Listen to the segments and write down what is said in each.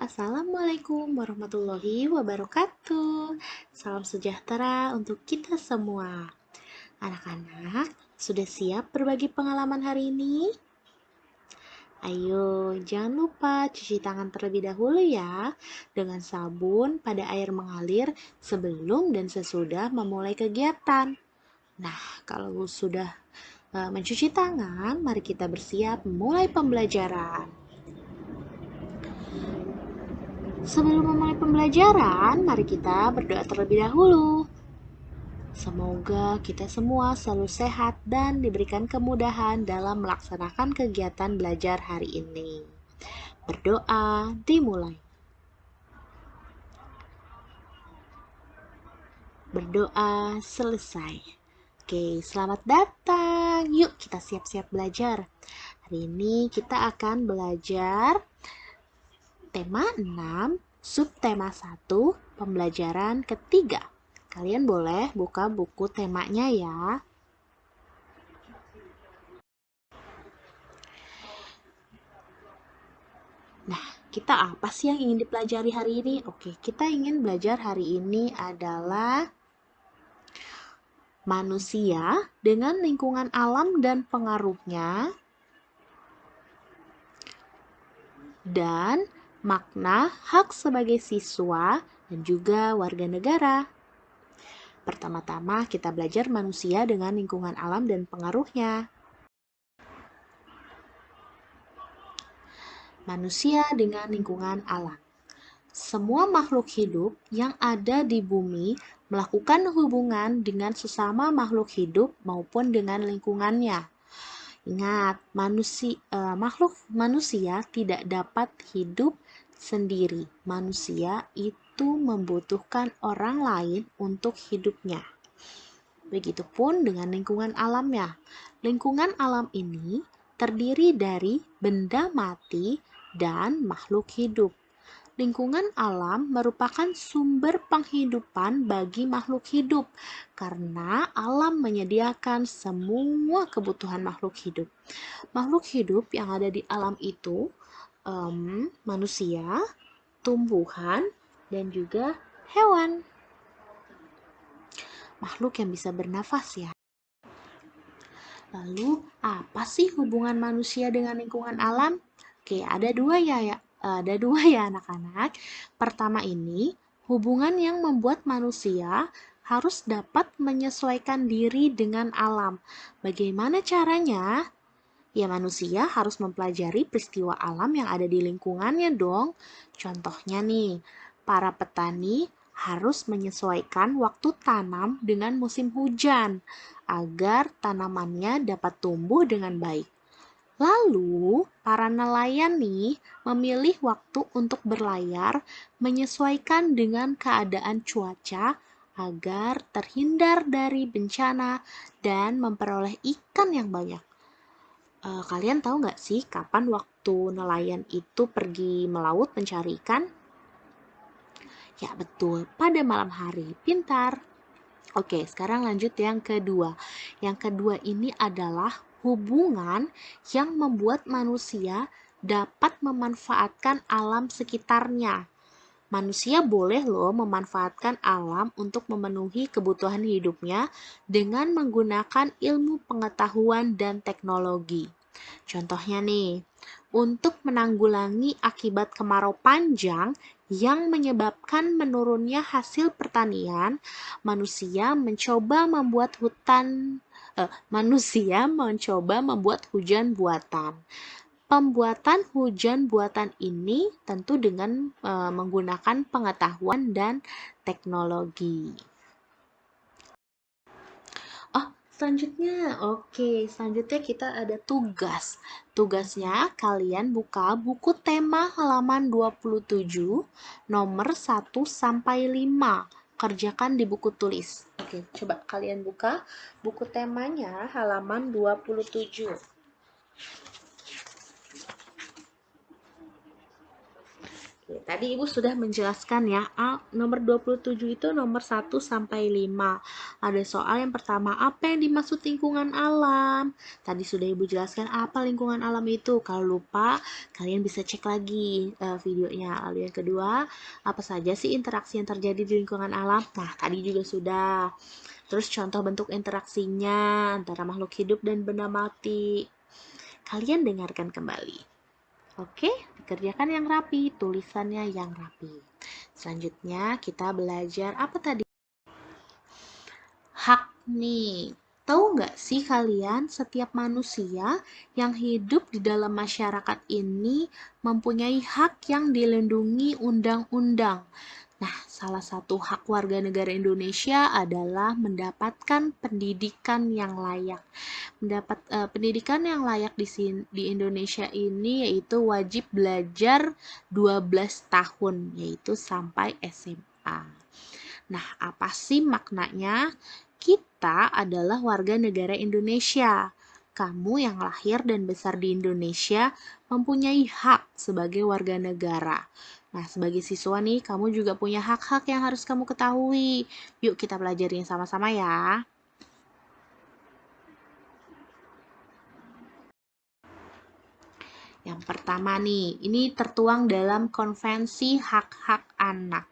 Assalamualaikum warahmatullahi wabarakatuh. Salam sejahtera untuk kita semua. Anak-anak, sudah siap berbagi pengalaman hari ini? Ayo, jangan lupa cuci tangan terlebih dahulu ya, dengan sabun pada air mengalir sebelum dan sesudah memulai kegiatan. Nah, kalau sudah mencuci tangan, mari kita bersiap memulai pembelajaran. Sebelum memulai pembelajaran, mari kita berdoa terlebih dahulu. Semoga kita semua selalu sehat dan diberikan kemudahan dalam melaksanakan kegiatan belajar hari ini. Berdoa dimulai. Berdoa selesai. Oke, selamat datang. Yuk kita siap-siap belajar. Hari ini kita akan belajar tema 6, subtema 1, pembelajaran ketiga. Kalian boleh buka buku temanya ya. Nah, kita apa sih yang ingin dipelajari hari ini? Oke, kita ingin belajar hari ini adalah manusia dengan lingkungan alam dan pengaruhnya, dan makna hak sebagai siswa dan juga warga negara. Pertama-tama kita belajar manusia dengan lingkungan alam dan pengaruhnya. Manusia dengan lingkungan alam. Semua makhluk hidup yang ada di bumi melakukan hubungan dengan sesama makhluk hidup maupun dengan lingkungannya. Ingat, makhluk manusia tidak dapat hidup sendiri. Manusia itu membutuhkan orang lain untuk hidupnya. Begitupun dengan lingkungan alamnya. Lingkungan alam ini terdiri dari benda mati dan makhluk hidup. Lingkungan alam merupakan sumber penghidupan bagi makhluk hidup karena alam menyediakan semua kebutuhan makhluk hidup. Makhluk hidup yang ada di alam itu manusia, tumbuhan, dan juga hewan. Makhluk yang bisa bernafas ya. Lalu, apa sih hubungan manusia dengan lingkungan alam? Oke, ada dua ya anak-anak. Pertama ini, hubungan yang membuat manusia harus dapat menyesuaikan diri dengan alam. Bagaimana caranya? Ya, manusia harus mempelajari peristiwa alam yang ada di lingkungannya dong. Contohnya nih, para petani harus menyesuaikan waktu tanam dengan musim hujan agar tanamannya dapat tumbuh dengan baik. Lalu, para nelayan nih memilih waktu untuk berlayar menyesuaikan dengan keadaan cuaca agar terhindar dari bencana dan memperoleh ikan yang banyak. Kalian tahu nggak sih kapan waktu nelayan itu pergi melaut mencari ikan? Ya betul, pada malam hari. Pintar. Oke, sekarang lanjut yang kedua. Yang kedua ini adalah hubungan yang membuat manusia dapat memanfaatkan alam sekitarnya. Manusia boleh loh memanfaatkan alam untuk memenuhi kebutuhan hidupnya dengan menggunakan ilmu pengetahuan dan teknologi. Contohnya nih, untuk menanggulangi akibat kemarau panjang yang menyebabkan menurunnya hasil pertanian, manusia mencoba membuat hujan buatan. Pembuatan hujan buatan ini tentu dengan menggunakan pengetahuan dan teknologi. Selanjutnya kita ada tugas. Tugasnya kalian buka buku tema halaman 27, nomor 1 sampai 5. Kerjakan di buku tulis. Oke, coba kalian buka buku temanya halaman 27. Oke, tadi Ibu sudah menjelaskan ya, nomor 27 itu nomor 1 sampai 5. Ada soal yang pertama, apa yang dimaksud lingkungan alam? Tadi sudah Ibu jelaskan apa lingkungan alam itu. Kalau lupa, kalian bisa cek lagi videonya. Lalu yang kedua, apa saja sih interaksi yang terjadi di lingkungan alam? Nah, tadi juga sudah. Terus contoh bentuk interaksinya antara makhluk hidup dan benda mati. Kalian dengarkan kembali. Oke, dikerjakan yang rapi, tulisannya yang rapi. Selanjutnya kita belajar apa tadi? Hak nih. Tahu nggak sih kalian, setiap manusia yang hidup di dalam masyarakat ini mempunyai hak yang dilindungi undang-undang. Nah, salah satu hak warga negara Indonesia adalah mendapatkan pendidikan yang layak. Pendidikan yang layak di Indonesia ini yaitu wajib belajar 12 tahun, yaitu sampai SMA. Nah, apa sih maknanya? Kita adalah warga negara Indonesia. Kamu yang lahir dan besar di Indonesia mempunyai hak sebagai warga negara. Nah, sebagai siswa nih, kamu juga punya hak-hak yang harus kamu ketahui. Yuk kita pelajarin sama-sama ya. Yang pertama nih, ini tertuang dalam Konvensi Hak-Hak Anak.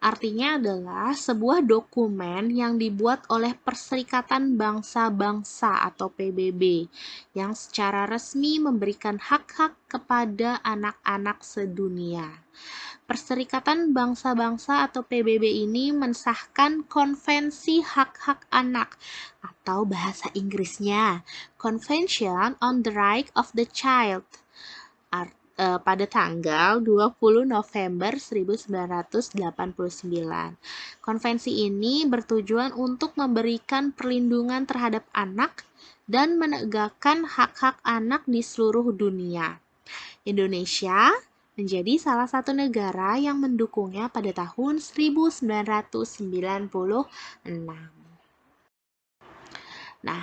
Artinya adalah sebuah dokumen yang dibuat oleh Perserikatan Bangsa-Bangsa atau PBB yang secara resmi memberikan hak-hak kepada anak-anak sedunia. Perserikatan Bangsa-Bangsa atau PBB ini mensahkan Konvensi Hak-Hak Anak atau bahasa Inggrisnya Convention on the Right of the Child pada tanggal 20 November 1989. Konvensi ini bertujuan untuk memberikan perlindungan terhadap anak dan menegakkan hak-hak anak di seluruh dunia. Indonesia menjadi salah satu negara yang mendukungnya pada tahun 1996. Nah,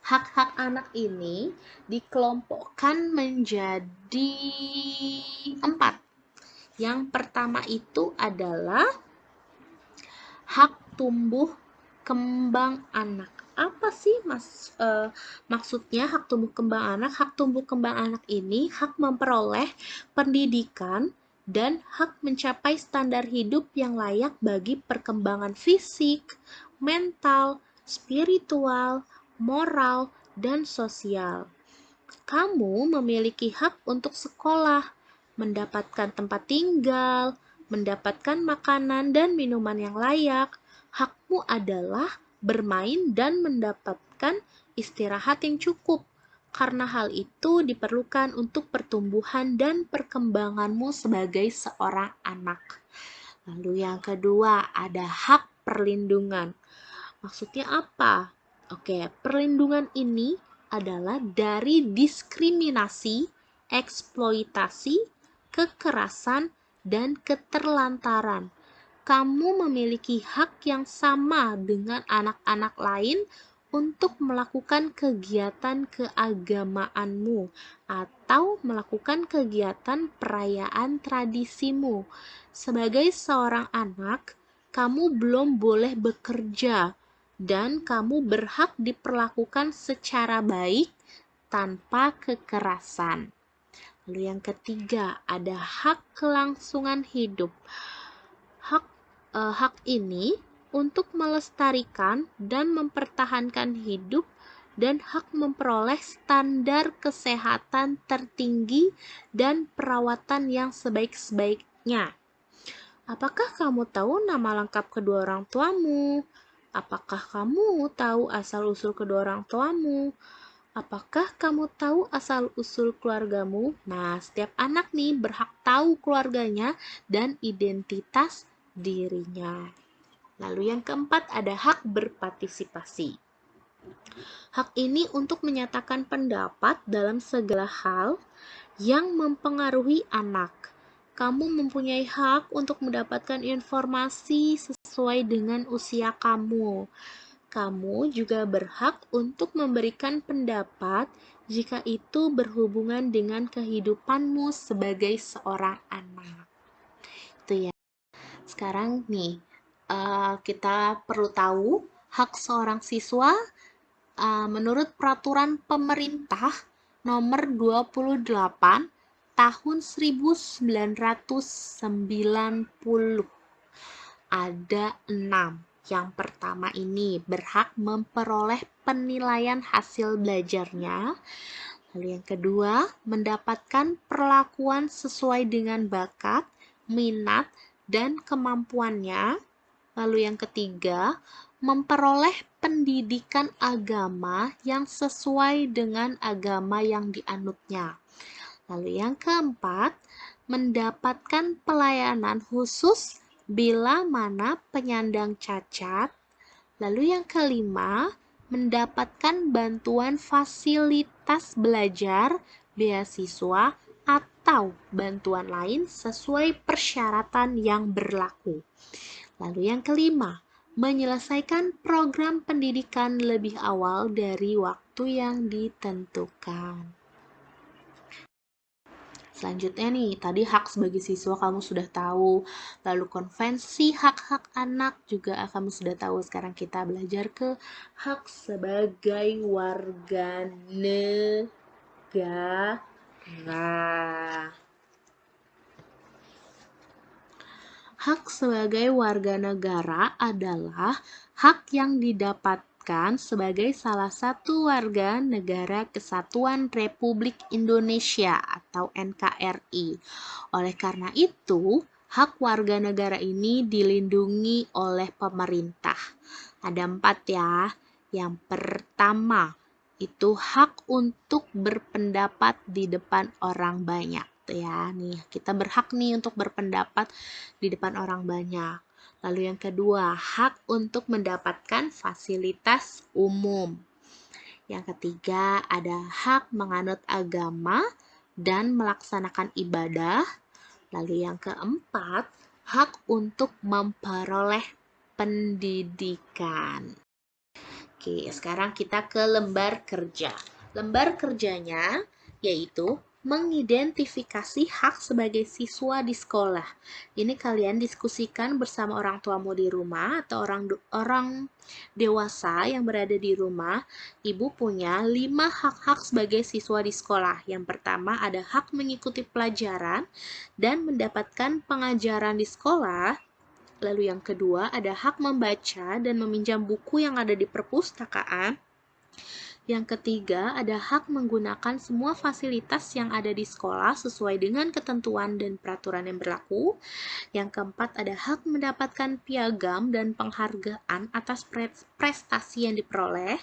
hak-hak anak ini dikelompokkan menjadi 4. Yang pertama itu adalah hak tumbuh kembang anak. Apa sih maksudnya hak tumbuh kembang anak? Hak tumbuh kembang anak ini hak memperoleh pendidikan dan hak mencapai standar hidup yang layak bagi perkembangan fisik, mental, spiritual, moral, dan sosial. Kamu memiliki hak untuk sekolah, mendapatkan tempat tinggal, mendapatkan makanan dan minuman yang layak. Hakmu adalah bermain dan mendapatkan istirahat yang cukup. Karena hal itu diperlukan untuk pertumbuhan dan perkembanganmu sebagai seorang anak. Lalu yang kedua, ada hak perlindungan. Maksudnya apa? Oke, perlindungan ini adalah dari diskriminasi, eksploitasi, kekerasan, dan keterlantaran. Kamu memiliki hak yang sama dengan anak-anak lain untuk melakukan kegiatan keagamaanmu atau melakukan kegiatan perayaan tradisimu. Sebagai seorang anak, kamu belum boleh bekerja dan kamu berhak diperlakukan secara baik tanpa kekerasan. Lalu yang ketiga, ada hak kelangsungan hidup. Hak ini untuk melestarikan dan mempertahankan hidup dan hak memperoleh standar kesehatan tertinggi dan perawatan yang sebaik-baiknya. Apakah kamu tahu nama lengkap kedua orang tuamu? Apakah kamu tahu asal-usul kedua orang tuamu? Apakah kamu tahu asal-usul keluargamu? Nah, setiap anak nih berhak tahu keluarganya dan identitas dirinya. Lalu yang keempat ada hak berpartisipasi. Hak ini untuk menyatakan pendapat dalam segala hal yang mempengaruhi anak. Kamu mempunyai hak untuk mendapatkan informasi sesuai dengan usia kamu. Kamu juga berhak untuk memberikan pendapat jika itu berhubungan dengan kehidupanmu sebagai seorang anak. Itu ya. Sekarang nih, kita perlu tahu hak seorang siswa menurut peraturan pemerintah nomor 28 tahun 1990 ada 6. Yang pertama ini berhak memperoleh penilaian hasil belajarnya. Lalu yang kedua, mendapatkan perlakuan sesuai dengan bakat, minat, dan kemampuannya. Lalu yang ketiga, memperoleh pendidikan agama yang sesuai dengan agama yang dianutnya. Lalu yang keempat, mendapatkan pelayanan khusus bila mana penyandang cacat. Lalu yang kelima, mendapatkan bantuan fasilitas belajar, beasiswa, atau bantuan lain sesuai persyaratan yang berlaku. Lalu yang kelima, menyelesaikan program pendidikan lebih awal dari waktu yang ditentukan. Selanjutnya nih, tadi hak sebagai siswa kamu sudah tahu, lalu konvensi hak-hak anak juga kamu sudah tahu. Sekarang kita belajar ke hak sebagai warga negara. Hak sebagai warga negara adalah hak yang didapatkan sebagai salah satu warga negara Kesatuan Republik Indonesia atau NKRI. Oleh karena itu, hak warga negara ini dilindungi oleh pemerintah. Ada 4 ya. Yang pertama, itu hak untuk berpendapat di depan orang banyak. Ya, nih kita berhak nih untuk berpendapat di depan orang banyak. Lalu yang kedua, hak untuk mendapatkan fasilitas umum. Yang ketiga, ada hak menganut agama dan melaksanakan ibadah. Lalu yang keempat, hak untuk memperoleh pendidikan. Oke, sekarang kita ke lembar kerja. Lembar kerjanya yaitu mengidentifikasi hak sebagai siswa di sekolah. Ini kalian diskusikan bersama orang tuamu di rumah atau orang dewasa yang berada di rumah. Ibu punya 5 hak-hak sebagai siswa di sekolah. Yang pertama ada hak mengikuti pelajaran dan mendapatkan pengajaran di sekolah. Lalu yang kedua ada hak membaca dan meminjam buku yang ada di perpustakaan. Yang ketiga, ada hak menggunakan semua fasilitas yang ada di sekolah sesuai dengan ketentuan dan peraturan yang berlaku. Yang keempat, ada hak mendapatkan piagam dan penghargaan atas prestasi yang diperoleh.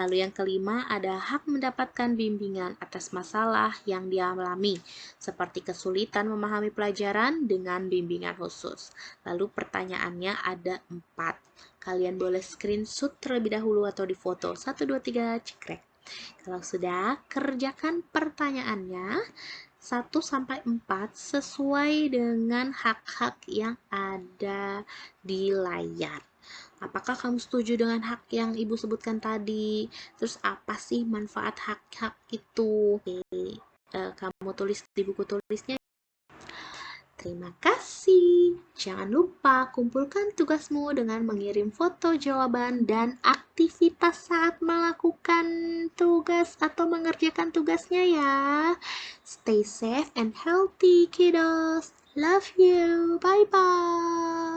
Lalu yang kelima, ada hak mendapatkan bimbingan atas masalah yang dialami, seperti kesulitan memahami pelajaran dengan bimbingan khusus. Lalu pertanyaannya ada 4. Kalian boleh screenshot terlebih dahulu atau difoto. 1, 2, 3, cekrek. Kalau sudah, kerjakan pertanyaannya 1-4 sesuai dengan hak-hak yang ada di layar. Apakah kamu setuju dengan hak yang Ibu sebutkan tadi? Terus apa sih manfaat hak-hak itu? Oke, kamu tulis di buku tulisnya. Terima kasih. Jangan lupa kumpulkan tugasmu dengan mengirim foto jawaban dan aktivitas saat melakukan tugas atau mengerjakan tugasnya ya. Stay safe and healthy, kiddos. Love you. Bye-bye.